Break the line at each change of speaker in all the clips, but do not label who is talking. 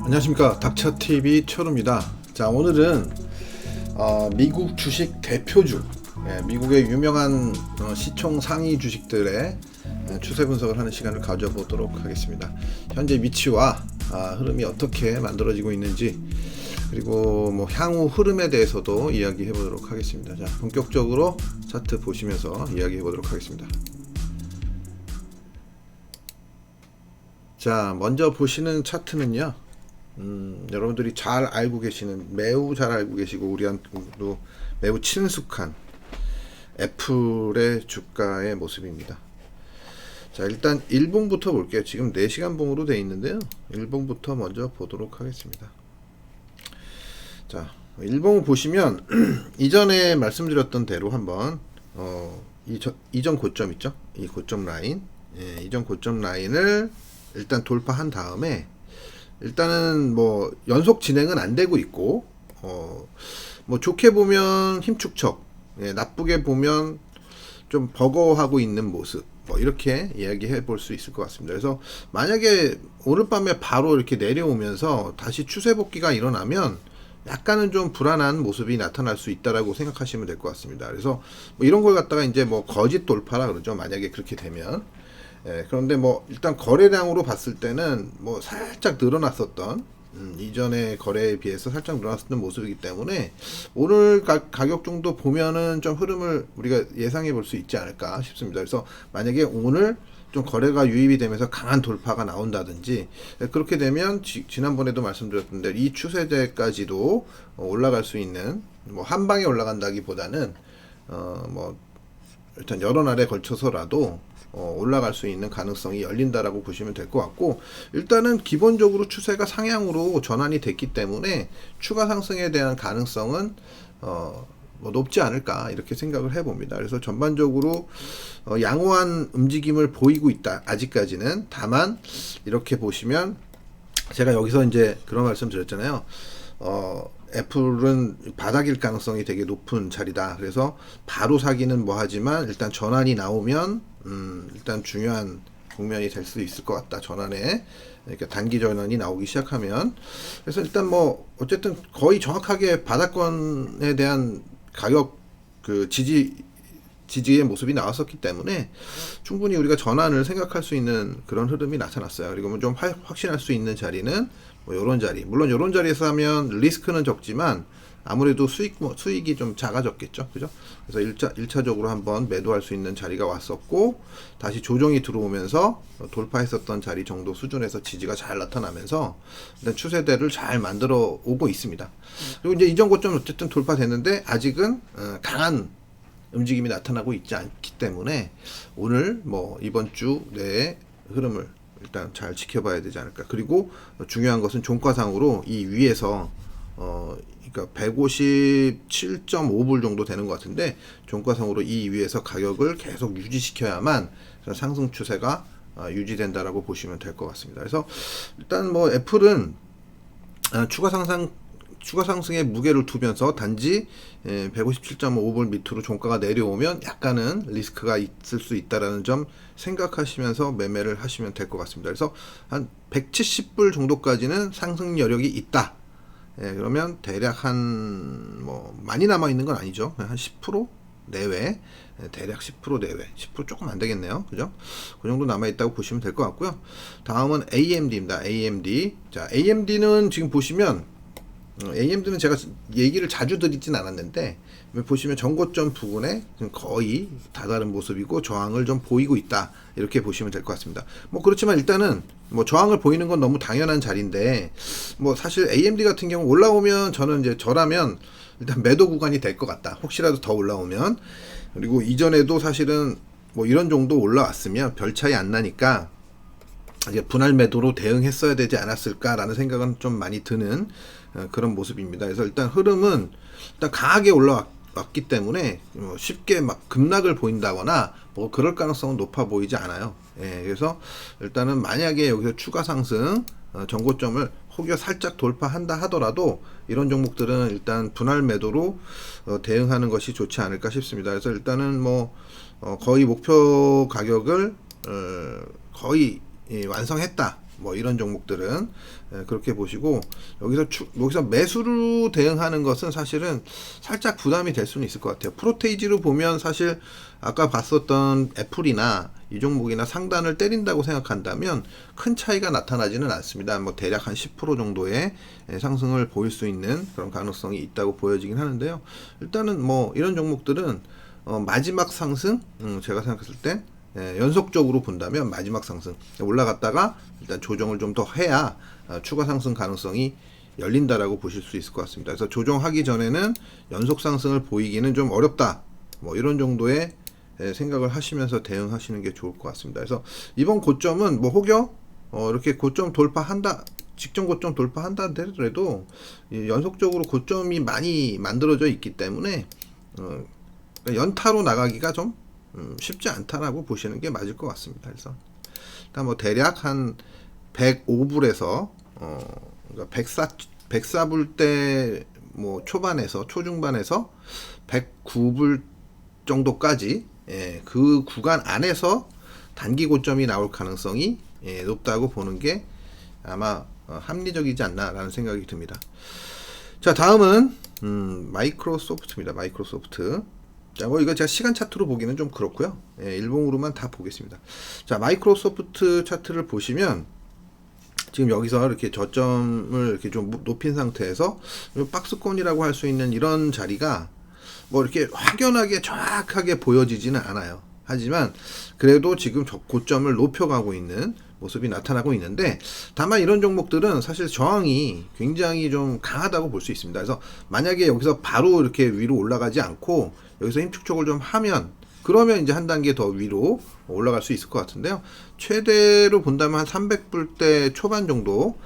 안녕하십니까, 닥쳐TV 최루입니다. 자, 오늘은 미국 주식 대표주, 미국의 유명한 시총 상위 주식들의 추세 분석을 하는 시간을 가져보도록 하겠습니다. 현재 위치와 흐름이 어떻게 만들어지고 있는지, 그리고 뭐 향후 흐름에 대해서도 이야기해 보도록 하겠습니다. 자, 본격적으로 차트 보시면서 이야기해 보도록 하겠습니다. 자, 먼저 보시는 차트는요, 여러분들이 잘 알고 계시는, 매우 잘 알고 계시고 우리한테도 매우 친숙한 애플의 주가의 모습입니다. 자, 일단 일봉부터 볼게요. 지금 4시간 봉으로 되어 있는데요, 일봉부터 먼저 보도록 하겠습니다. 자, 일봉을 보시면 이전에 말씀드렸던 대로 한번 이전 고점 있죠, 이 고점 라인, 이전 고점 라인을 일단 돌파한 다음에, 일단은 뭐 연속 진행은 안 되고 있고, 뭐 좋게 보면 힘축척, 나쁘게 보면 좀 버거워하고 있는 모습, 뭐 이렇게 이야기해 볼 수 있을 것 같습니다. 그래서 만약에 오늘 밤에 바로 이렇게 내려오면서 다시 추세 복귀가 일어나면 약간은 좀 불안한 모습이 나타날 수 있다라고 생각하시면 될 것 같습니다. 그래서 뭐 이런 걸 갖다가 이제 뭐 거짓 돌파라 그러죠, 만약에 그렇게 되면. 그런데 뭐 일단 거래량으로 봤을 때는 뭐 살짝 늘어났었던, 이전의 거래에 비해서 살짝 늘어났었던 모습이기 때문에 오늘 가격 정도 보면은 좀 흐름을 우리가 예상해 볼 수 있지 않을까 싶습니다. 그래서 만약에 오늘 좀 거래가 유입이 되면서 강한 돌파가 나온다든지, 그렇게 되면 지난번에도 말씀드렸던 대로 이 추세대까지도 올라갈 수 있는, 뭐 한 방에 올라간다기보다는 뭐 일단 여러 날에 걸쳐서라도 올라갈 수 있는 가능성이 열린다라고 보시면 될 것 같고, 일단은 기본적으로 추세가 상향으로 전환이 됐기 때문에 추가 상승에 대한 가능성은 뭐 높지 않을까 이렇게 생각을 해봅니다. 그래서 전반적으로 양호한 움직임을 보이고 있다, 아직까지는. 다만 이렇게 보시면, 제가 여기서 이제 그런 말씀 드렸잖아요. 애플은 바닥일 가능성이 되게 높은 자리다. 그래서 바로 사기는 뭐하지만 일단 전환이 나오면 일단 중요한 국면이 될 수 있을 것 같다, 전환에. 그러니까 단기 전환이 나오기 시작하면. 그래서 일단 뭐 어쨌든 거의 정확하게 바닥권에 대한 가격 그 지지의 모습이 나왔었기 때문에 충분히 우리가 전환을 생각할 수 있는 그런 흐름이 나타났어요. 그리고 좀 확신할 수 있는 자리는 뭐 요런 자리, 물론 요런 자리에서 하면 리스크는 적지만 아무래도 수익이 좀 작아졌겠죠, 그죠? 그래서 1차적으로 한번 매도할 수 있는 자리가 왔었고, 다시 조정이 들어오면서 돌파했었던 자리 정도 수준에서 지지가 잘 나타나면서 일단 추세대를 잘 만들어 오고 있습니다. 그리고 이제 이전 고점 어쨌든 돌파됐는데 아직은 강한 움직임이 나타나고 있지 않기 때문에 오늘 뭐 이번 주 내의 흐름을 일단 잘 지켜봐야 되지 않을까. 그리고 중요한 것은 종가상으로 이 위에서 그러니까 157.5불 정도 되는 것 같은데, 종가상으로 이 위에서 가격을 계속 유지시켜야만 상승 추세가 유지된다라고 보시면 될 것 같습니다. 그래서 일단 뭐 애플은 추가 상승에 무게를 두면서 단지 157.5불 밑으로 종가가 내려오면 약간은 리스크가 있을 수 있다라는 점 생각하시면서 매매를 하시면 될 것 같습니다. 그래서 한 170불 정도까지는 상승 여력이 있다. 그러면 대략 뭐 많이 남아 있는 건 아니죠. 한 10% 내외, 대략 10% 내외, 10% 조금 안 되겠네요, 그죠? 그 정도 남아 있다고 보시면 될 것 같고요. 다음은 AMD입니다. AMD. 자, AMD는 지금 보시면, AMD는 제가 얘기를 자주 드리진 않았는데, 보시면 전고점 부근에 거의 다다른 모습이고 저항을 좀 보이고 있다, 이렇게 보시면 될 것 같습니다. 뭐 그렇지만 일단은 뭐 저항을 보이는 건 너무 당연한 자리인데, 뭐 사실 AMD 같은 경우 올라오면 저라면 일단 매도 구간이 될 것 같다, 혹시라도 더 올라오면. 그리고 이전에도 사실은 뭐 이런 정도 올라왔으면 별 차이 안 나니까 이제 분할 매도로 대응했어야 되지 않았을까라는 생각은 좀 많이 드는 그런 모습입니다. 그래서 일단 흐름은 일단 강하게 올라왔기 때문에 쉽게 막 급락을 보인다거나 뭐 그럴 가능성은 높아 보이지 않아요. 그래서 일단은 만약에 여기서 추가 상승 전고점을 혹여 살짝 돌파한다 하더라도 이런 종목들은 일단 분할 매도로 대응하는 것이 좋지 않을까 싶습니다. 그래서 일단은 뭐 거의 목표 가격을 거의 완성했다, 뭐 이런 종목들은 그렇게 보시고, 여기서 매수로 대응하는 것은 사실은 살짝 부담이 될 수는 있을 것 같아요. 프로테이지로 보면 사실 아까 봤었던 애플이나 이 종목이나 상단을 때린다고 생각한다면 큰 차이가 나타나지는 않습니다. 뭐 대략 한 10% 정도의 상승을 보일 수 있는 그런 가능성이 있다고 보여지긴 하는데요. 일단은 뭐 이런 종목들은 마지막 상승, 제가 생각했을 때 연속적으로 본다면 마지막 상승 올라갔다가 일단 조정을 좀 더 해야 추가 상승 가능성이 열린다라고 보실 수 있을 것 같습니다. 그래서 조정하기 전에는 연속 상승을 보이기는 좀 어렵다, 뭐 이런 정도의 생각을 하시면서 대응하시는 게 좋을 것 같습니다. 그래서 이번 고점은 뭐 혹여 이렇게 고점 돌파한다, 직전 고점 돌파한다 하더라도 연속적으로 고점이 많이 만들어져 있기 때문에 연타로 나가기가 좀 쉽지 않다라고 보시는 게 맞을 것 같습니다. 그래서 일단 뭐 대략 한 105불에서 그러니까 104불 때 뭐 초반에서 초중반에서 109불 정도까지, 그 구간 안에서 단기 고점이 나올 가능성이 높다고 보는 게 아마 합리적이지 않나라는 생각이 듭니다. 자, 다음은 마이크로소프트입니다. 마이크로소프트. 자, 뭐 이거 제가 시간 차트로 보기는 좀 그렇고요. 일봉으로만 다 보겠습니다. 자, 마이크로소프트 차트를 보시면 지금 여기서 이렇게 저점을 이렇게 좀 높인 상태에서 박스권이라고 할 수 있는 이런 자리가 뭐 이렇게 확연하게 정확하게 보여지지는 않아요. 하지만 그래도 지금 고점을 높여가고 있는 모습이 나타나고 있는데, 다만 이런 종목들은 사실 저항이 굉장히 좀 강하다고 볼 수 있습니다. 그래서 만약에 여기서 바로 이렇게 위로 올라가지 않고 여기서 힘축적을 좀 하면, 그러면 이제 한 단계 더 위로 올라갈 수 있을 것 같은데요. 최대로 본다면 한 300불대 초반 정도,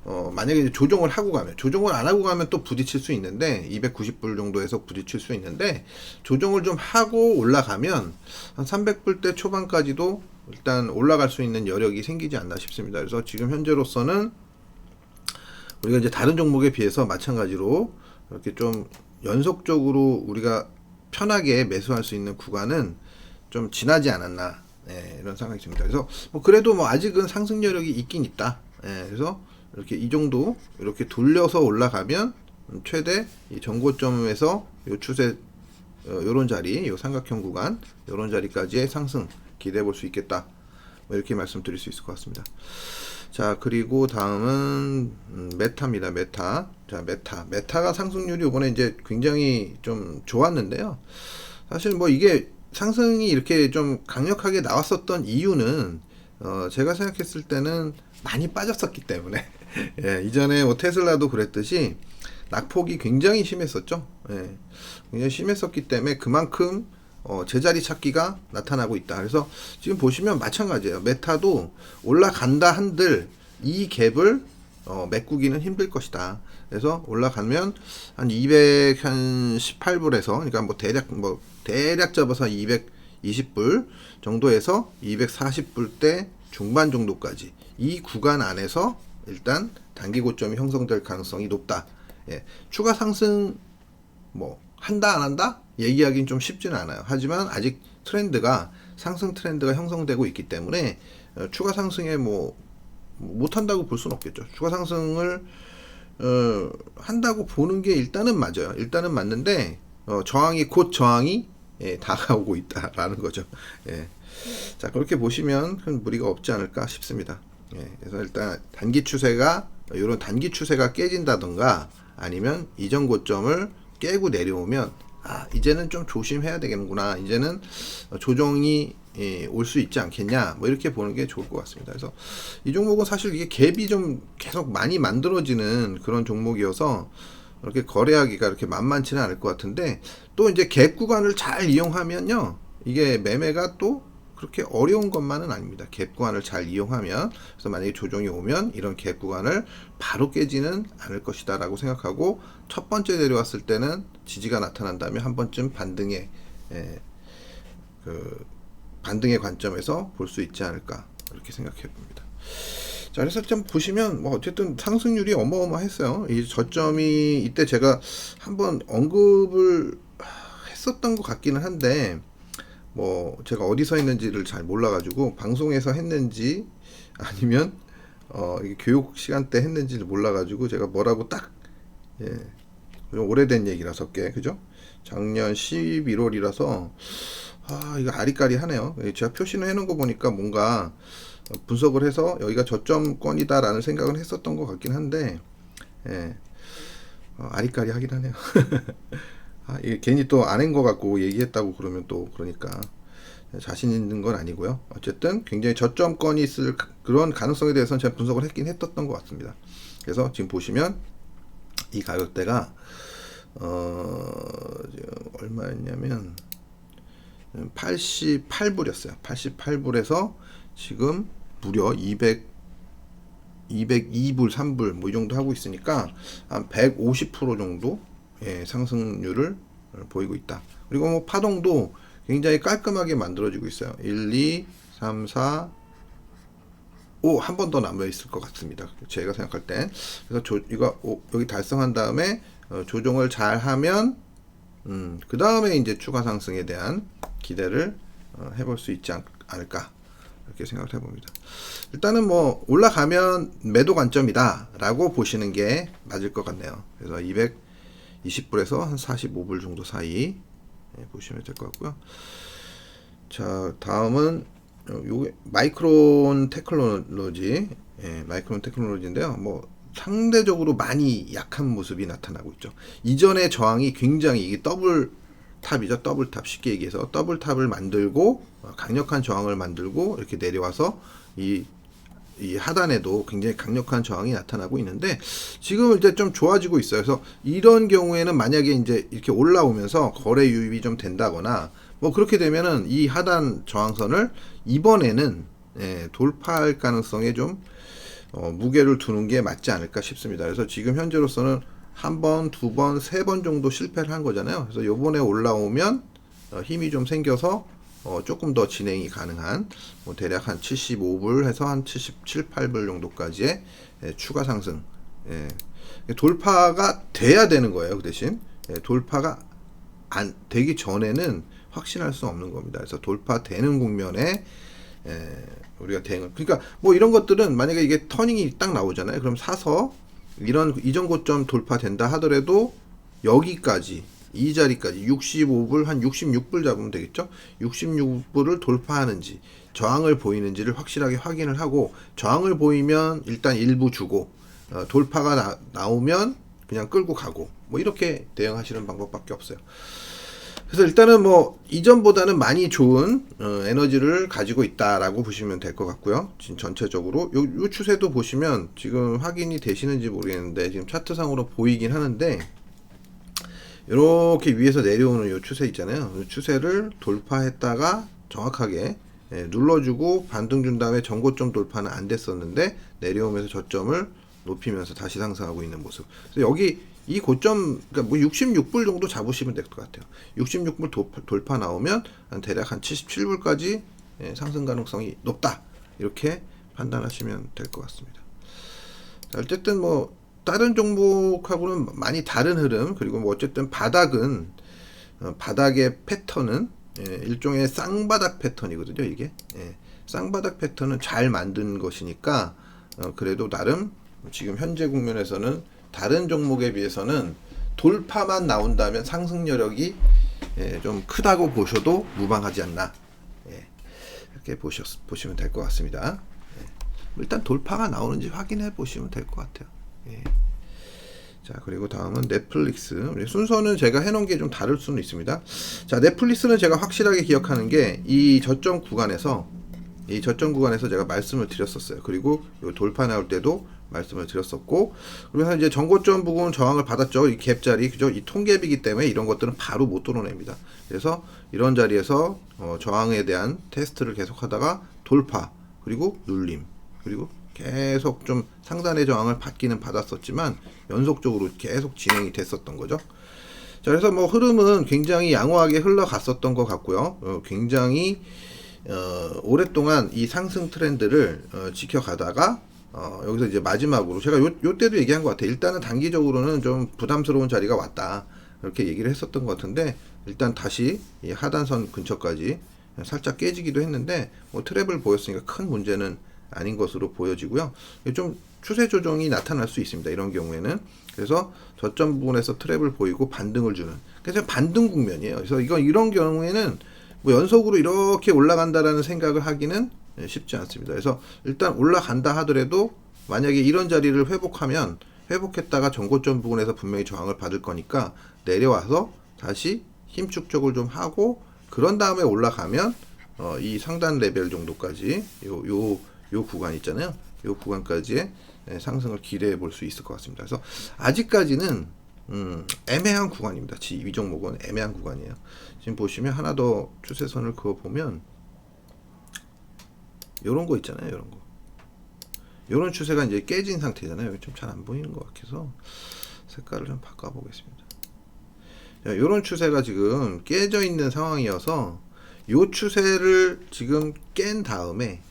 만약에 이제 조정을 하고 가면, 조정을 안 하고 가면 또 부딪힐 수 있는데 290불 정도에서 부딪힐 수 있는데, 조정을 좀 하고 올라가면 한 300불대 초반까지도 일단 올라갈 수 있는 여력이 생기지 않나 싶습니다. 그래서 지금 현재로서는 우리가 이제 다른 종목에 비해서 마찬가지로 이렇게 좀 연속적으로 우리가 편하게 매수할 수 있는 구간은 좀 지나지 않았나, 이런 생각이 듭니다. 그래서 뭐 그래도 뭐 아직은 상승 여력이 있긴 있다. 그래서 이렇게 이 정도 이렇게 돌려서 올라가면 최대 이 전고점에서 요 추세, 요런 자리, 요 삼각형 구간, 요런 자리까지의 상승 기대해 볼 수 있겠다, 뭐 이렇게 말씀드릴 수 있을 것 같습니다. 자, 그리고 다음은 메타입니다. 메타. 자, 메타가 상승률이 이번에 이제 굉장히 좀 좋았는데요. 사실 뭐 이게 상승이 이렇게 좀 강력하게 나왔었던 이유는 제가 생각했을 때는 많이 빠졌었기 때문에 이전에 뭐 테슬라도 그랬듯이 낙폭이 굉장히 심했었죠. 굉장히 심했었기 때문에 그만큼 제자리 찾기가 나타나고 있다. 그래서 지금 보시면 마찬가지예요. 메타도 올라간다 한들 이 갭을 메꾸기는 힘들 것이다. 그래서 올라가면 한 218불에서, 그러니까 뭐 대략 잡아서 220불 정도에서 240불대 중반 정도까지 이 구간 안에서 일단 단기 고점이 형성될 가능성이 높다. 추가 상승 뭐 한다 안 한다 얘기하기는 좀 쉽지는 않아요. 하지만 아직 상승 트렌드가 형성되고 있기 때문에 추가 상승에 뭐 못한다고 볼 수는 없겠죠. 추가 상승을 한다고 보는 게 일단은 맞아요. 일단은 맞는데 곧 저항이 다가오고 있다라는 거죠. 자, 그렇게 보시면 큰 무리가 없지 않을까 싶습니다. 그래서 일단 이런 단기 추세가 깨진다던가 아니면 이전 고점을 깨고 내려오면 이제는 좀 조심해야 되겠구나, 이제는 조정이 올 수 있지 않겠냐, 뭐 이렇게 보는 게 좋을 것 같습니다. 그래서 이 종목은 사실 이게 갭이 좀 계속 많이 만들어지는 그런 종목이어서 이렇게 거래하기가 이렇게 만만치는 않을 것 같은데, 또 이제 갭 구간을 잘 이용하면요, 이게 매매가 또 그렇게 어려운 것만은 아닙니다. 갭 구간을 잘 이용하면, 그래서 만약에 조정이 오면 이런 갭 구간을 바로 깨지는 않을 것이다 라고 생각하고, 첫 번째 내려왔을 때는 지지가 나타난다면 한 번쯤 반등의 반등의 관점에서 볼 수 있지 않을까, 이렇게 생각해 봅니다. 자, 그래서 좀 보시면 뭐 어쨌든 상승률이 어마어마했어요. 이 저점이 이때 제가 한번 언급을 했었던 것 같기는 한데, 뭐 제가 어디서 했는지를 잘 몰라가지고 방송에서 했는지 아니면 이게 교육 시간 때 했는지를 몰라가지고 제가 뭐라고 딱, 예, 좀 오래된 얘기라서 꽤, 그죠? 작년 11월이라서, 이거 아리까리하네요. 제가 표시를 해놓은 거 보니까 뭔가 분석을 해서 여기가 저점권이다라는 생각은 했었던 것 같긴 한데, 예, 아리까리하긴 하네요. 이게 괜히 또 안 한 거 같고 얘기했다고 그러면 또 그러니까 자신 있는 건 아니고요. 어쨌든 굉장히 저점권이 있을 그런 가능성에 대해서는 제가 분석을 했긴 했었던 것 같습니다. 그래서 지금 보시면 이 가격대가 얼마였냐면 88불이었어요. 88불에서 지금 무려 202불, 3불 뭐 이 정도 하고 있으니까 한 150% 정도 상승률을 보이고 있다. 그리고 뭐 파동도 굉장히 깔끔하게 만들어지고 있어요. 1, 2, 3, 4, 5 한 번 더 남아 있을 것 같습니다. 제가 생각할 때. 그래서 이거 여기 달성한 다음에 조정을 잘 하면 그 다음에 이제 추가 상승에 대한 기대를 해볼 수 있지 않을까 이렇게 생각을 해봅니다. 일단은 뭐 올라가면 매도 관점이다 라고 보시는 게 맞을 것 같네요. 그래서 220불에서 한 45불 정도 사이 보시면 될 것 같고요. 자, 다음은 요게 마이크론 테크놀로지, 마이크론 테크놀로지인데요. 뭐 상대적으로 많이 약한 모습이 나타나고 있죠. 이전의 저항이 굉장히 이게 더블 탑이죠. 더블 탑, 쉽게 얘기해서 더블 탑을 만들고 강력한 저항을 만들고 이렇게 내려와서 이 하단에도 굉장히 강력한 저항이 나타나고 있는데 지금 이제 좀 좋아지고 있어요. 그래서 이런 경우에는 만약에 이제 이렇게 올라오면서 거래 유입이 좀 된다거나 뭐 그렇게 되면은 이 하단 저항선을 이번에는 돌파할 가능성에 좀 무게를 두는 게 맞지 않을까 싶습니다. 그래서 지금 현재로서는 한 번, 두 번, 세 번 정도 실패를 한 거잖아요. 그래서 요번에 올라오면 힘이 좀 생겨서 조금 더 진행이 가능한 뭐 대략 한 75불 해서 한 77, 8불 정도까지의 추가 상승 돌파가 돼야 되는 거예요. 그 대신 돌파가 안 되기 전에는 확신할 수 없는 겁니다. 그래서 돌파되는 국면에 우리가 대응을 그러니까 뭐 이런 것들은 만약에 이게 터닝이 딱 나오잖아요. 그럼 사서 이런 이전 고점 돌파된다 하더라도 여기까지 이 자리까지 65불 한 66불 잡으면 되겠죠. 66불을 돌파하는지 저항을 보이는지를 확실하게 확인을 하고 저항을 보이면 일단 일부 주고 돌파가 나오면 그냥 끌고 가고 뭐 이렇게 대응하시는 방법밖에 없어요. 그래서 일단은 뭐 이전보다는 많이 좋은 에너지를 가지고 있다라고 보시면 될 것 같고요. 지금 전체적으로 요 추세도 보시면 지금 확인이 되시는지 모르겠는데 지금 차트상으로 보이긴 하는데 이렇게 위에서 내려오는 요 추세 있잖아요. 이 추세를 돌파했다가 정확하게 눌러주고 반등 준 다음에 전고점 돌파는 안 됐었는데 내려오면서 저점을 높이면서 다시 상승하고 있는 모습. 그래서 여기 이 고점 그러니까 뭐 66불 정도 잡으시면 될 것 같아요. 66불 돌파 나오면 대략 한 77불까지 상승 가능성이 높다. 이렇게 판단하시면 될 것 같습니다. 자, 어쨌든 뭐 다른 종목하고는 많이 다른 흐름 그리고 뭐 어쨌든 바닥은 바닥의 패턴은 일종의 쌍바닥 패턴이거든요. 이게 쌍바닥 패턴은 잘 만든 것이니까 그래도 나름 지금 현재 국면에서는 다른 종목에 비해서는 돌파만 나온다면 상승 여력이 좀 크다고 보셔도 무방하지 않나 이렇게 보시면 될 것 같습니다. 일단 돌파가 나오는지 확인해 보시면 될 것 같아요. 자, 그리고 다음은 넷플릭스. 순서는 제가 해놓은 게 좀 다를 수는 있습니다. 자, 넷플릭스는 제가 확실하게 기억하는 게 이 저점 구간에서 제가 말씀을 드렸었어요. 그리고 요 돌파 나올 때도 말씀을 드렸었고, 그러면서 이제 전고점 부분 저항을 받았죠. 이 갭자리, 그죠? 이 통갭이기 때문에 이런 것들은 바로 못 뚫어냅니다. 그래서 이런 자리에서 저항에 대한 테스트를 계속하다가 돌파, 그리고 눌림, 그리고 계속 좀 상단의 저항을 받기는 받았었지만 연속적으로 계속 진행이 됐었던 거죠. 자, 그래서 뭐 흐름은 굉장히 양호하게 흘러갔었던 것 같고요. 굉장히 오랫동안 이 상승 트렌드를 지켜가다가 여기서 이제 마지막으로 제가 요 때도 얘기한 것 같아요. 일단은 단기적으로는 좀 부담스러운 자리가 왔다 이렇게 얘기를 했었던 것 같은데 일단 다시 이 하단선 근처까지 살짝 깨지기도 했는데 뭐 트랩을 보였으니까 큰 문제는 아닌 것으로 보여지고요. 좀 추세 조정이 나타날 수 있습니다. 이런 경우에는. 그래서 저점 부분에서 트랩을 보이고 반등을 주는. 그래서 반등 국면이에요. 그래서 이런 경우에는 뭐 연속으로 이렇게 올라간다라는 생각을 하기는 쉽지 않습니다. 그래서 일단 올라간다 하더라도 만약에 이런 자리를 회복하면 회복했다가 전고점 부분에서 분명히 저항을 받을 거니까 내려와서 다시 힘 축적을 좀 하고 그런 다음에 올라가면 이 상단 레벨 정도까지 요 구간 있잖아요. 요 구간까지의 상승을 기대해 볼 수 있을 것 같습니다. 그래서 아직까지는 애매한 구간입니다. 이 종목은 애매한 구간이에요. 지금 보시면 하나 더 추세선을 그어 보면 요런 거 있잖아요. 요런 거. 요런 추세가 이제 깨진 상태잖아요. 좀 잘 안 보이는 것 같아서 색깔을 좀 바꿔 보겠습니다. 요런 추세가 지금 깨져 있는 상황이어서 요 추세를 지금 깬 다음에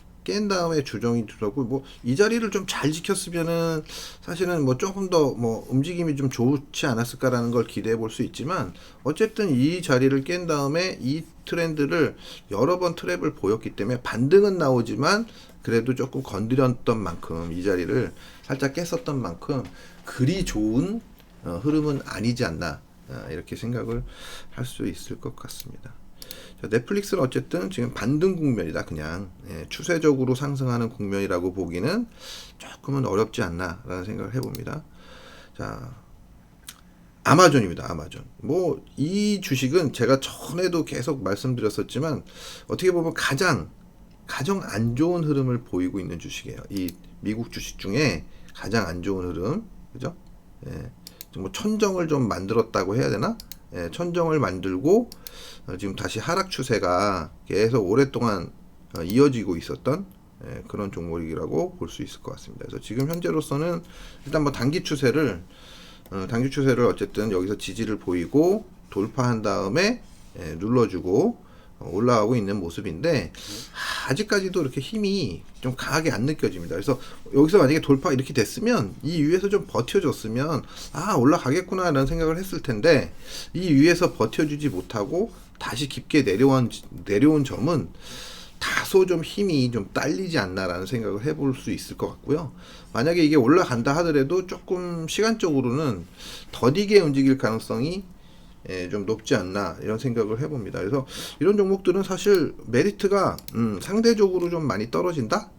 조정이 들어오고 뭐 이 자리를 좀 잘 지켰으면은 사실은 뭐 조금 더 뭐 움직임이 좀 좋지 않았을까라는 걸 기대해 볼 수 있지만 어쨌든 이 자리를 깬 다음에 이 트렌드를 여러 번 트랩을 보였기 때문에 반등은 나오지만 그래도 조금 건드렸던 만큼 이 자리를 살짝 깼었던 만큼 그리 좋은 흐름은 아니지 않나 이렇게 생각을 할 수 있을 것 같습니다. 자, 넷플릭스는 어쨌든 지금 반등 국면이다. 그냥 추세적으로 상승하는 국면이라고 보기는 조금은 어렵지 않나 라는 생각을 해봅니다. 자, 아마존입니다. 아마존. 뭐 이 주식은 제가 전에도 계속 말씀드렸었지만 어떻게 보면 가장 안 좋은 흐름을 보이고 있는 주식이에요. 이 미국 주식 중에 가장 안 좋은 흐름, 그죠? 뭐 천정을 좀 만들었다고 해야 되나? 천정을 만들고 지금 다시 하락 추세가 계속 오랫동안 이어지고 있었던 그런 종목이라고 볼 수 있을 것 같습니다. 그래서 지금 현재로서는 일단 뭐 단기 추세를 어쨌든 여기서 지지를 보이고 돌파한 다음에 눌러주고 올라가고 있는 모습인데 아직까지도 이렇게 힘이 좀 강하게 안 느껴집니다. 그래서 여기서 만약에 돌파 이렇게 됐으면 이 위에서 좀 버텨줬으면 올라가겠구나 라는 생각을 했을 텐데 이 위에서 버텨주지 못하고 다시 깊게 내려온 점은 다소 좀 힘이 좀 딸리지 않나라는 생각을 해볼 수 있을 것 같고요. 만약에 이게 올라간다 하더라도 조금 시간적으로는 더디게 움직일 가능성이 좀 높지 않나 이런 생각을 해봅니다. 그래서 이런 종목들은 사실 메리트가 상대적으로 좀 많이 떨어진다.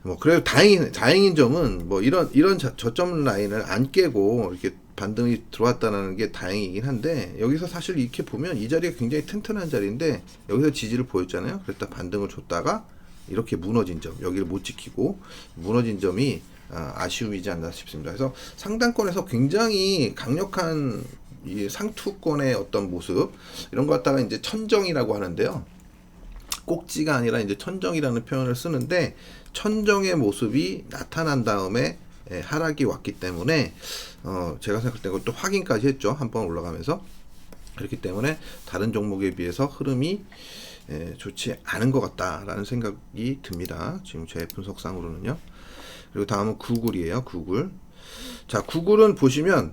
뭐 그래도 다행인 점은 뭐 이런 저점 라인을 안 깨고 이렇게 반등이 들어왔다는 게 다행이긴 한데 여기서 사실 이렇게 보면 이 자리가 굉장히 튼튼한 자리인데 여기서 지지를 보였잖아요. 그랬다 반등을 줬다가 이렇게 무너진 점, 여기를 못 지키고 무너진 점이 아쉬움이지 않나 싶습니다. 그래서 상단권에서 굉장히 강력한 이 상투권의 어떤 모습 이런 거 갖다가 이제 천정이라고 하는데요. 꼭지가 아니라 이제 천정이라는 표현을 쓰는데 천정의 모습이 나타난 다음에 하락이 왔기 때문에 제가 생각할 때 그것도 확인까지 했죠. 한번 올라가면서 그렇기 때문에 다른 종목에 비해서 흐름이 좋지 않은 것 같다라는 생각이 듭니다. 지금 제 분석상으로는요. 그리고 다음은 구글이에요. 구글. 자, 구글은 보시면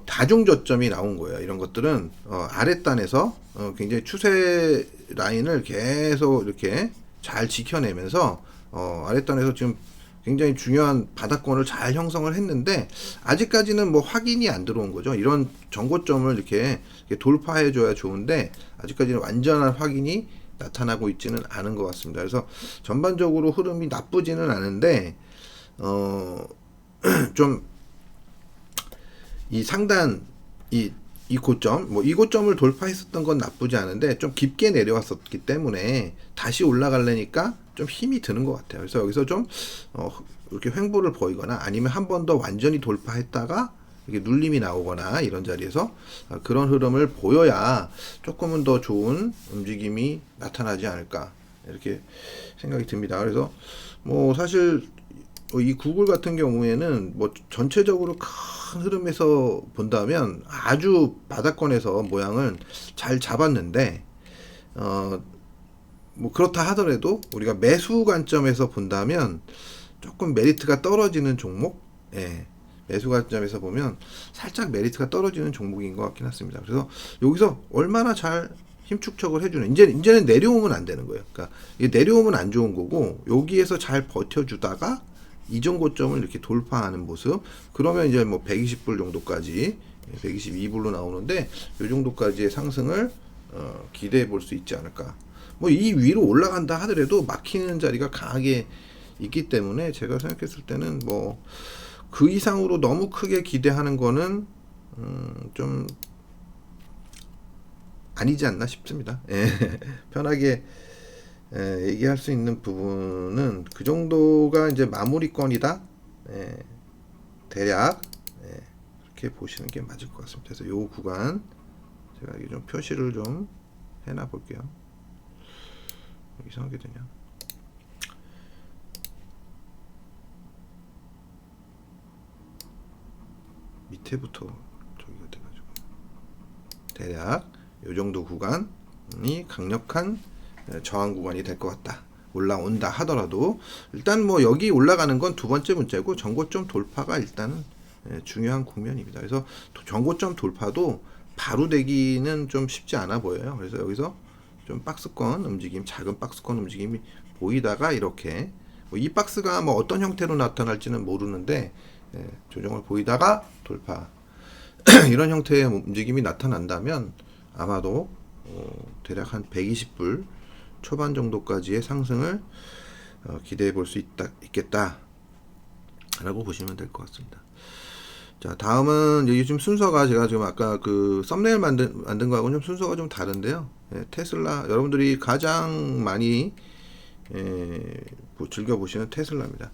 다중 저점이 나온 거예요. 이런 것들은 아랫단에서 굉장히 추세 라인을 계속 이렇게 잘 지켜내면서 아랫단에서 지금 굉장히 중요한 바닥권을 잘 형성을 했는데 아직까지는 뭐 확인이 안 들어온 거죠. 이런 정고점을 이렇게 돌파해 줘야 좋은데 아직까지는 완전한 확인이 나타나고 있지는 않은 것 같습니다. 그래서 전반적으로 흐름이 나쁘지는 않은데 좀 이 상단 이 고점 이 고점을 돌파했었던 건 나쁘지 않은데 좀 깊게 내려왔었기 때문에 다시 올라가려니까 좀 힘이 드는 것 같아요. 그래서 여기서 좀 이렇게 횡보를 보이거나 아니면 한 번 더 완전히 돌파했다가 이렇게 눌림이 나오거나 이런 자리에서 그런 흐름을 보여야 조금은 더 좋은 움직임이 나타나지 않을까 이렇게 생각이 듭니다. 그래서 뭐 사실 이 구글 같은 경우에는 뭐 전체적으로 큰 흐름에서 본다면 아주 바닥권에서 모양을 잘 잡았는데 뭐 그렇다 하더라도 우리가 매수 관점에서 본다면 조금 메리트가 떨어지는 종목, 매수 관점에서 보면 살짝 메리트가 떨어지는 종목인 것 같긴 합니다. 그래서 여기서 얼마나 잘 힘축적을 해주는, 이제는 내려오면 안 되는 거예요. 그러니까 이게 내려오면 안 좋은 거고, 여기에서 잘 버텨주다가 이전 고점을 이렇게 돌파하는 모습. 그러면 이제 뭐 120불 정도까지, 122불로 나오는데 이 정도까지의 상승을 기대해 볼 수 있지 않을까. 뭐 이 위로 올라간다 하더라도 막히는 자리가 강하게 있기 때문에 제가 생각했을 때는 뭐 그 이상으로 너무 크게 기대하는 거는 좀 아니지 않나 싶습니다. 예. 편하게 얘기할 수 있는 부분은 그 정도가 이제 마무리권이다. 예. 대략 그렇게 보시는 게 맞을 것 같습니다. 그래서 요 구간 제가 이게 좀 표시를 좀 해놔 볼게요. 이상하게 되냐? 밑에부터 저기가 돼가지고 대략 요 정도 구간이 강력한 저항 구간이 될 것 같다. 올라온다 하더라도 일단 뭐 여기 올라가는 건 두 번째 문제고, 전고점 돌파가 일단은 중요한 국면입니다. 그래서 전고점 돌파도 바로 되기는 좀 쉽지 않아 보여요. 그래서 여기서 좀 박스권 움직임, 작은 박스권 움직임이 보이다가 이렇게 이 박스가 뭐 어떤 형태로 나타날지는 모르는데 조정을 보이다가 돌파 이런 형태의 움직임이 나타난다면 아마도 대략 한 120불 초반 정도까지의 상승을 기대해 볼 수 있겠다 라고 보시면 될 것 같습니다. 자, 다음은 여기 좀 순서가 제가 지금 아까 그 썸네일 만든 거하고는 좀 순서가 좀 다른데요. 테슬라, 여러분들이 가장 많이 즐겨보시는 테슬라입니다.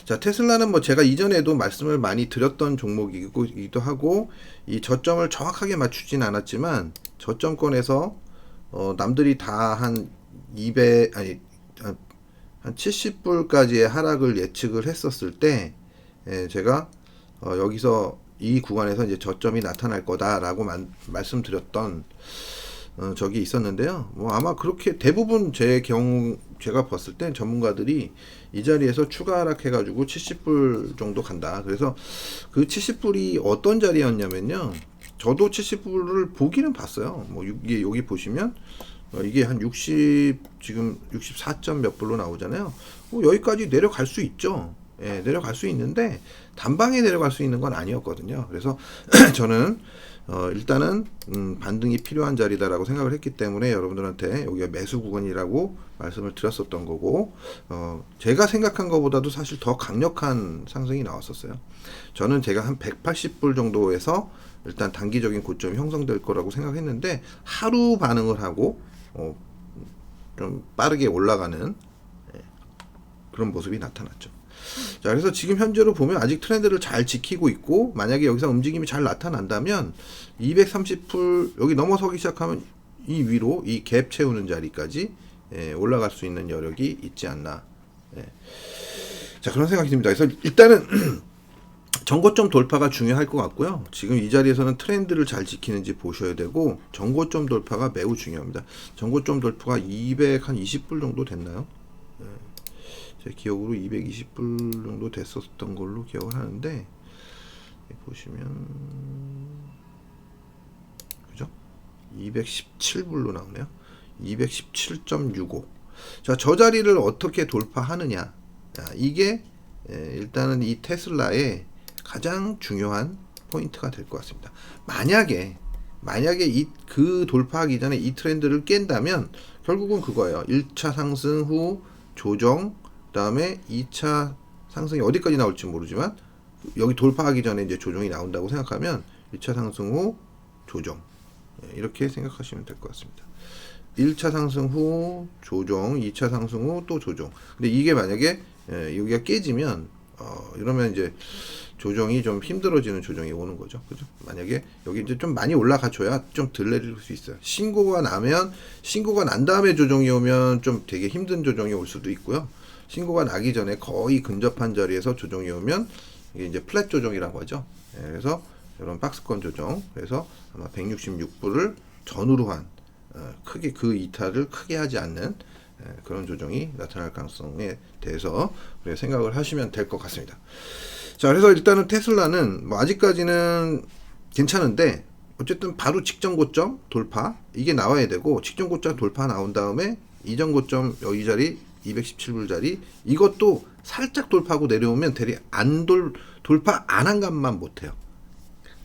자, 테슬라는 뭐 제가 이전에도 말씀을 많이 드렸던 종목이기도 하고, 이 저점을 정확하게 맞추진 않았지만 저점권에서 남들이 다 한 200, 아니 한 70불까지의 하락을 예측을 했었을 때 제가 여기서 이 구간에서 이제 저점이 나타날 거다라고 말씀드렸던 적이 있었는데요. 뭐 아마 그렇게 대부분 제 경우 제가 봤을 땐 전문가들이 이 자리에서 추가 하락해가지고 70불 정도 간다. 그래서 그 70불이 어떤 자리였냐면요. 저도 70불을 보기는 봤어요. 뭐 이게 여기 보시면 이게 한 60, 지금 64점 몇 불로 나오잖아요. 여기까지 내려갈 수 있죠. 예, 내려갈 수 있는데 단방에 내려갈 수 있는 건 아니었거든요. 그래서 저는 일단은 반등이 필요한 자리다라고 생각을 했기 때문에 여러분들한테 여기가 매수 구간이라고 말씀을 드렸었던 거고, 제가 생각한 것보다도 사실 더 강력한 상승이 나왔었어요. 저는 제가 한 180불 정도에서 일단 단기적인 고점이 형성될 거라고 생각했는데 하루 반응을 하고 좀 빠르게 올라가는 그런 모습이 나타났죠. 자, 그래서 지금 현재로 보면 아직 트렌드를 잘 지키고 있고, 만약에 여기서 움직임이 잘 나타난다면 230불 여기 넘어서기 시작하면 이 위로 이 갭 채우는 자리까지 올라갈 수 있는 여력이 있지 않나. 자, 그런 생각이 듭니다. 그래서 일단은 전고점 돌파가 중요할 것 같고요. 지금 이 자리에서는 트렌드를 잘 지키는지 보셔야 되고, 전고점 돌파가 매우 중요합니다. 전고점 돌파가 220불 정도 됐나요? 제 기억으로 220불 정도 됐었던 걸로 기억을 하는데, 보시면 그죠? 217불로 나오네요. 217.65. 자, 저 자리를 어떻게 돌파하느냐. 자, 이게 일단은 이 테슬라의 가장 중요한 포인트가 될 것 같습니다. 만약에 그 돌파하기 전에 이 트렌드를 깬다면 결국은 그거예요. 1차 상승 후 조정, 그 다음에 2차 상승이 어디까지 나올지 모르지만 여기 돌파하기 전에 이제 조정이 나온다고 생각하면 1차 상승 후 조정, 이렇게 생각하시면 될 것 같습니다. 1차 상승 후 조정, 2차 상승 후 또 조정. 근데 이게 만약에 여기가 깨지면 이러면 이제 조정이 좀 힘들어지는 조정이 오는 거죠. 그죠? 만약에 여기 이제 좀 많이 올라가줘야 좀 덜 내릴 수 있어요. 신고가 난 다음에 조정이 오면 좀 되게 힘든 조정이 올 수도 있고요. 신고가 나기 전에 거의 근접한 자리에서 조정이 오면 이게 이제 플랫 조정이라고 하죠. 그래서 이런 박스권 조정. 그래서 아마 166불을 전후로 한 크게 그 이탈을 크게 하지 않는 그런 조정이 나타날 가능성에 대해서 생각을 하시면 될 것 같습니다. 자, 그래서 일단은 테슬라는 뭐 아직까지는 괜찮은데 어쨌든 바로 직전 고점 돌파 이게 나와야 되고, 직전 고점 돌파 나온 다음에 이전 고점 여기 자리 217불 자리 이것도 살짝 돌파하고 내려오면 대리 돌파 안 한 값만 못해요.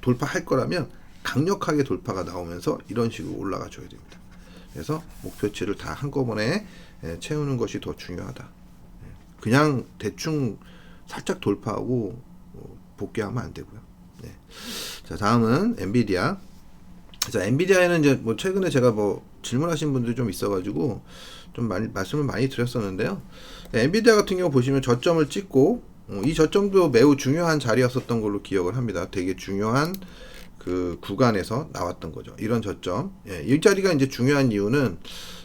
돌파할 거라면 강력하게 돌파가 나오면서 이런 식으로 올라가 줘야 됩니다. 그래서 목표치를 다 한꺼번에 채우는 것이 더 중요하다. 그냥 대충 살짝 돌파하고 복귀하면 안 되고요. 네. 자, 다음은 엔비디아. 자, 엔비디아에는 이제 뭐 최근에 제가 뭐 질문하신 분들이 좀 있어가지고 좀 말씀을 많이 드렸었는데요. 엔비디아 같은 경우 보시면 저점을 찍고, 이 저점도 매우 중요한 자리였었던 걸로 기억을 합니다. 되게 중요한 그 구간에서 나왔던 거죠. 이런 저점. 예, 이 자리가 이제 중요한 이유는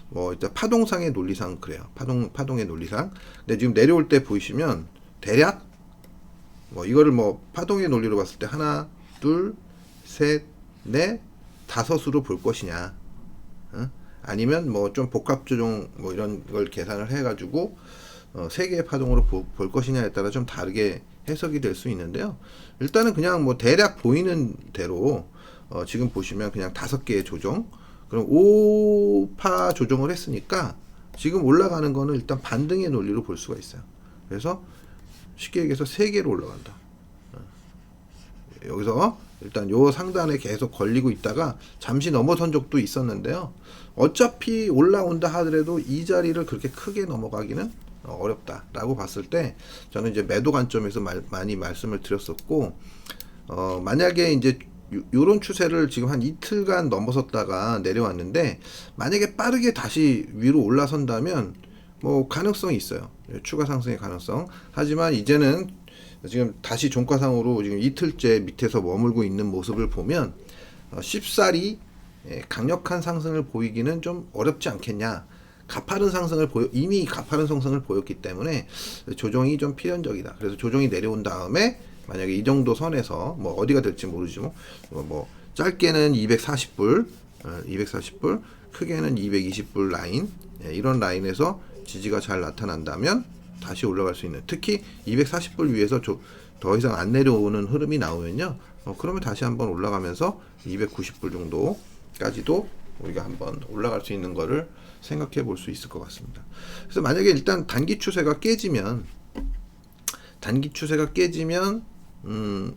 뭐 일단 파동상의 논리상 그래요. 파동의 논리상. 근데 지금 내려올 때 보시면 대략 뭐 이거를 뭐 파동의 논리로 봤을 때 하나, 둘, 셋, 넷, 다섯으로 볼 것이냐, 아니면 뭐 좀 복합 조정 뭐 이런 걸 계산을 해가지고 세 개의 파동으로 볼 것이냐에 따라 좀 다르게 해석이 될 수 있는데요. 일단은 그냥 뭐 대략 보이는 대로 지금 보시면 그냥 5개의 조정, 그럼 5파 조정을 했으니까 지금 올라가는 거는 일단 반등의 논리로 볼 수가 있어요. 그래서 쉽게 얘기해서 3개로 올라간다. 여기서 일단 요 상단에 계속 걸리고 있다가 잠시 넘어선 적도 있었는데요. 어차피 올라온다 하더라도 이 자리를 그렇게 크게 넘어가기는 어렵다라고 봤을 때 저는 이제 매도 관점에서 많이 말씀을 드렸었고, 만약에 이제 요런 추세를 지금 한 이틀간 넘어섰다가 내려왔는데 만약에 빠르게 다시 위로 올라선다면 뭐 가능성이 있어요. 추가 상승의 가능성. 하지만 이제는 지금 다시 종가상으로 지금 이틀째 밑에서 머물고 있는 모습을 보면 쉽사리 강력한 상승을 보이기는 좀 어렵지 않겠냐. 이미 가파른 상승을 보였기 때문에 조정이 좀 필연적이다. 그래서 조정이 내려온 다음에 만약에 이 정도 선에서 뭐 어디가 될지 모르지만 뭐 짧게는 240불, 240불, 크게는 220불 라인, 이런 라인에서 지지가 잘 나타난다면 다시 올라갈 수 있는, 특히 240불 위에서 더 이상 안 내려오는 흐름이 나오면요, 그러면 다시 한번 올라가면서 290불 정도까지도 우리가 한번 올라갈 수 있는 거를 생각해 볼 수 있을 것 같습니다. 그래서 만약에 일단 단기 추세가 깨지면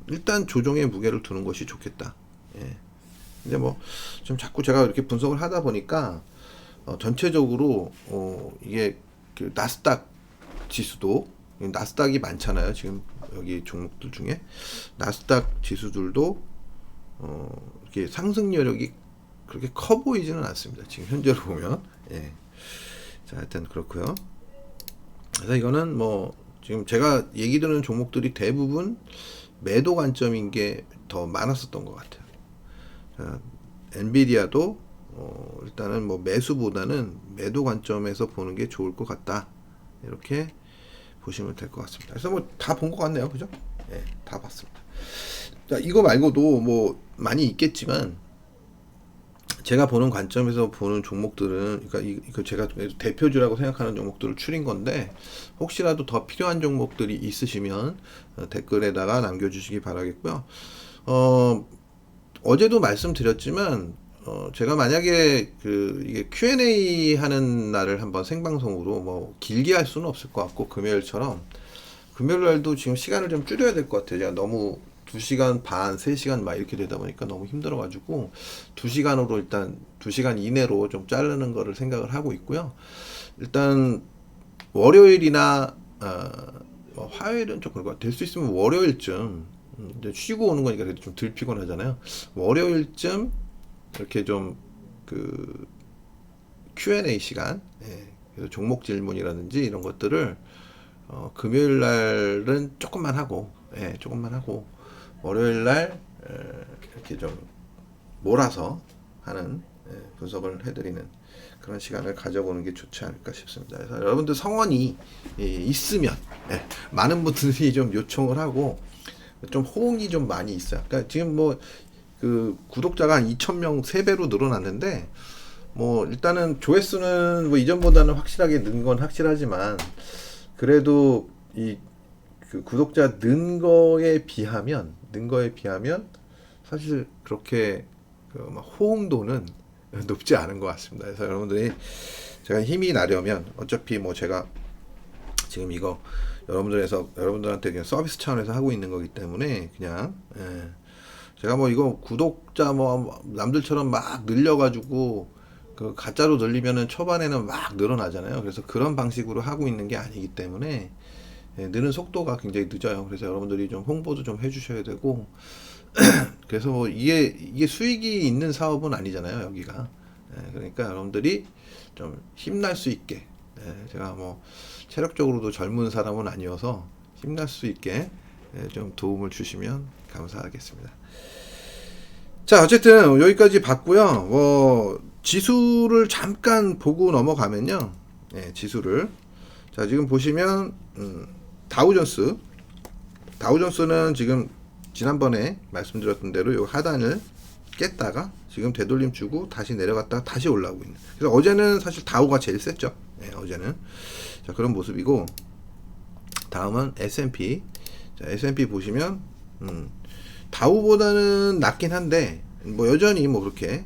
일단 조정의 무게를 두는 것이 좋겠다. 예. 근데 뭐 좀 자꾸 제가 이렇게 분석을 하다 보니까 전체적으로 이게 그 나스닥 지수도, 나스닥이 많잖아요. 지금 여기 종목들 중에 나스닥 지수들도 이렇게 상승 여력이 그렇게 커 보이지는 않습니다. 지금 현재로 보면. 예. 자, 하여튼 그렇고요. 그래서 이거는 뭐 지금 제가 얘기 드는 종목들이 대부분 매도 관점인 게 더 많았었던 것 같아요. 자, 엔비디아도 일단은 뭐 매수보다는 매도 관점에서 보는 게 좋을 것 같다. 이렇게 보시면 될 것 같습니다. 그래서 뭐 다 본 것 같네요. 그죠? 예, 다 봤습니다. 자, 이거 말고도 뭐 많이 있겠지만 제가 보는 관점에서 보는 종목들은, 그러니까 이거 제가 대표주라고 생각하는 종목들을 추린 건데, 혹시라도 더 필요한 종목들이 있으시면 댓글에다가 남겨주시기 바라겠고요. 어제도 말씀드렸지만 제가 만약에 이게 Q&A 하는 날을 한번 생방송으로 뭐 길게 할 수는 없을 것 같고, 금요일처럼 금요일 날도 지금 시간을 좀 줄여야 될 것 같아요. 제가 너무 2시간 반, 3시간 막 이렇게 되다 보니까 너무 힘들어가지고 2시간으로 일단 2시간 이내로 좀 자르는 거를 생각을 하고 있고요. 일단 월요일이나 화요일은 좀 그럴 것 같아요. 될 수 있으면 월요일쯤, 이제 쉬고 오는 거니까 그래도 좀 덜 피곤하잖아요. 월요일쯤 이렇게 좀 Q&A 시간, 그래서 종목 질문이라든지 이런 것들을 금요일 날은 조금만 하고 월요일 날 이렇게 좀 몰아서 하는 분석을 해드리는 그런 시간을 가져보는 게 좋지 않을까 싶습니다. 그래서 여러분들 성원이 있으면, 많은 분들이 좀 요청을 하고 좀 호응이 좀 많이 있어요. 그러니까 지금 뭐 구독자가 한 2,000명 3배로 늘어났는데, 뭐 일단은 조회수는 뭐 이전보다는 확실하게 는 건 확실하지만 그래도 구독자 는 거에 비하면 사실 그렇게 막 호응도는 높지 않은 것 같습니다. 그래서 여러분들이 제가 힘이 나려면 어차피 뭐 제가 지금 이거 여러분들한테 그냥 서비스 차원에서 하고 있는 거기 때문에 그냥 제가 뭐 이거 구독자 뭐 남들처럼 막 늘려가지고 그 가짜로 늘리면은 초반에는 막 늘어나잖아요. 그래서 그런 방식으로 하고 있는 게 아니기 때문에 느는 속도가 굉장히 늦어요. 그래서 여러분들이 좀 홍보도 좀 해주셔야 되고 그래서 뭐 이게 수익이 있는 사업은 아니잖아요, 여기가. 그러니까 여러분들이 좀 힘날 수 있게 제가 뭐 체력적으로도 젊은 사람은 아니어서 힘날 수 있게 좀 도움을 주시면 감사하겠습니다. 자, 어쨌든 여기까지 봤고요. 뭐 지수를 잠깐 보고 넘어가면요. 지수를 자, 지금 보시면 다우존스는 지금 지난번에 말씀드렸던 대로 요 하단을 깼다가 지금 되돌림 주고 다시 내려갔다가 다시 올라오고 있는. 그래서 어제는 사실 다우가 제일 셌죠. 어제는. 자, 그런 모습이고 다음은 S&P. 자, S&P 보시면 다우보다는 낮긴 한데 뭐 여전히 뭐 그렇게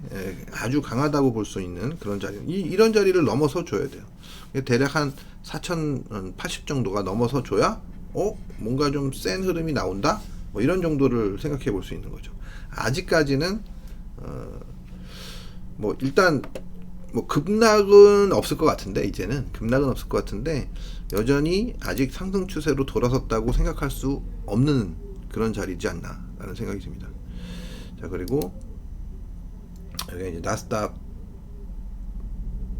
아주 강하다고 볼 수 있는 그런 자리. 이런 자리를 넘어서 줘야 돼요. 대략 한 4080 정도가 넘어서 줘야 뭔가 좀 센 흐름이 나온다. 뭐 이런 정도를 생각해 볼 수 있는 거죠. 아직까지는 뭐 일단 뭐 급락은 없을 것 같은데 이제는 급락은 없을 것 같은데 여전히 아직 상승 추세로 돌아섰다고 생각할 수 없는 그런 자리지 않나라는 생각이 듭니다. 자, 그리고 여기 이제 나스닥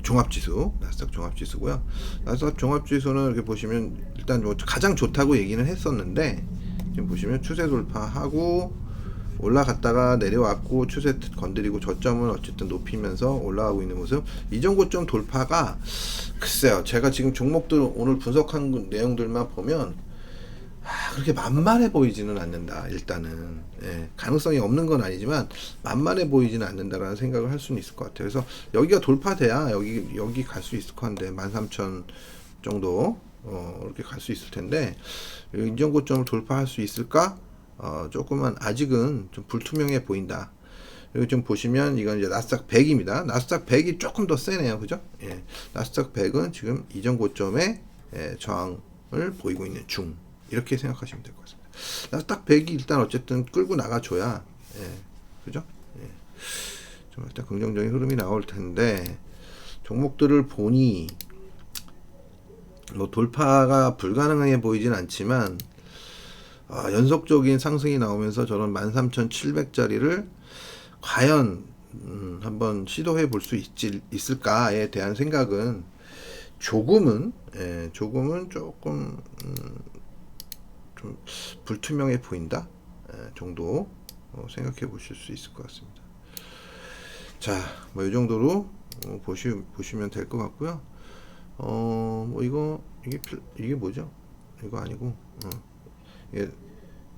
종합지수고요. 나스닥 종합지수는 이렇게 보시면 일단 뭐 가장 좋다고 얘기는 했었는데 지금 보시면 추세 돌파하고 올라갔다가 내려왔고 추세 건드리고 저점은 어쨌든 높이면서 올라가고 있는 모습. 이전 고점 돌파가 글쎄요, 제가 지금 종목들 오늘 분석한 내용들만 보면 그렇게 만만해 보이지는 않는다. 일단은 가능성이 없는 건 아니지만 만만해 보이지는 않는다라는 생각을 할 수는 있을 것 같아요. 그래서 여기가 돌파돼야 여기 갈 수 있을 것 같은데 13,000 정도 이렇게 갈 수 있을 텐데 인전 고점을 돌파할 수 있을까? 조금만 아직은 좀 불투명해 보인다. 여기 좀 보시면 이건 이제 나스닥 100입니다. 나스닥 100이 조금 더 세네요, 그죠? 나스닥 100은 지금 이전 고점에 저항을 보이고 있는 중. 이렇게 생각하시면 될 것 같습니다. 나스닥 100이 일단 어쨌든 끌고 나가줘야, 그죠? 좀 일단 긍정적인 흐름이 나올 텐데, 종목들을 보니, 뭐 돌파가 불가능해 보이진 않지만, 연속적인 상승이 나오면서 저런 13,700짜리를 과연 한번 시도해 볼 수 있을까에 대한 생각은 조금은 조금 좀 불투명해 보인다 정도 생각해 보실 수 있을 것 같습니다. 자, 뭐 이 정도로 보시면 될 것 같고요. 뭐 이게 뭐죠? 이거 아니고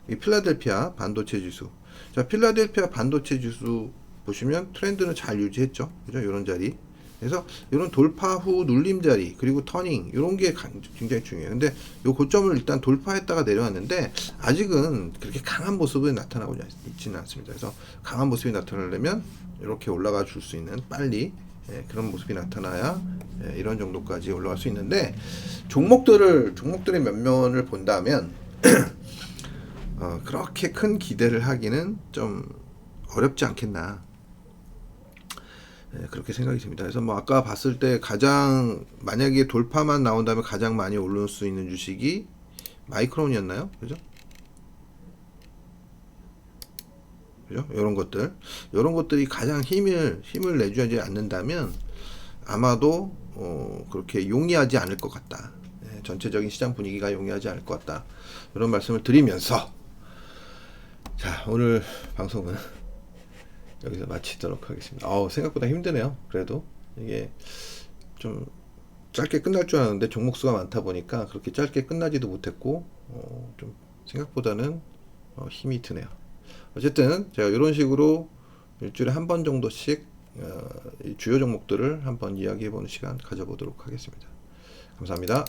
이 필라델피아 반도체 지수. 자, 필라델피아 반도체 지수 보시면 트렌드는 잘 유지했죠. 그죠? 이런 자리. 그래서 이런 돌파 후 눌림 자리 그리고 터닝 이런 게 굉장히 중요해요. 근데 이 고점을 일단 돌파했다가 내려왔는데 아직은 그렇게 강한 모습이 나타나고 있지는 않습니다. 그래서 강한 모습이 나타나려면 이렇게 올라가 줄 수 있는 빨리 그런 모습이 나타나야 이런 정도까지 올라갈 수 있는데 종목들의 면면을 본다면 그렇게 큰 기대를 하기는 좀 어렵지 않겠나. 그렇게 생각이 듭니다. 그래서 뭐 아까 봤을 때 가장 만약에 돌파만 나온다면 가장 많이 오를 수 있는 주식이 마이크론이었나요? 그죠? 이런 것들이 가장 힘을 내주지 않는다면 아마도 그렇게 용이하지 않을 것 같다. 전체적인 시장 분위기가 용이하지 않을 것 같다. 이런 말씀을 드리면서 자, 오늘 방송은 여기서 마치도록 하겠습니다. 생각보다 힘드네요. 그래도 이게 좀 짧게 끝날 줄 알았는데 종목 수가 많다 보니까 그렇게 짧게 끝나지도 못했고 좀 생각보다는 힘이 드네요. 어쨌든 제가 이런 식으로 일주일에 한 번 정도씩 주요 종목들을 한번 이야기해보는 시간 가져보도록 하겠습니다. 감사합니다.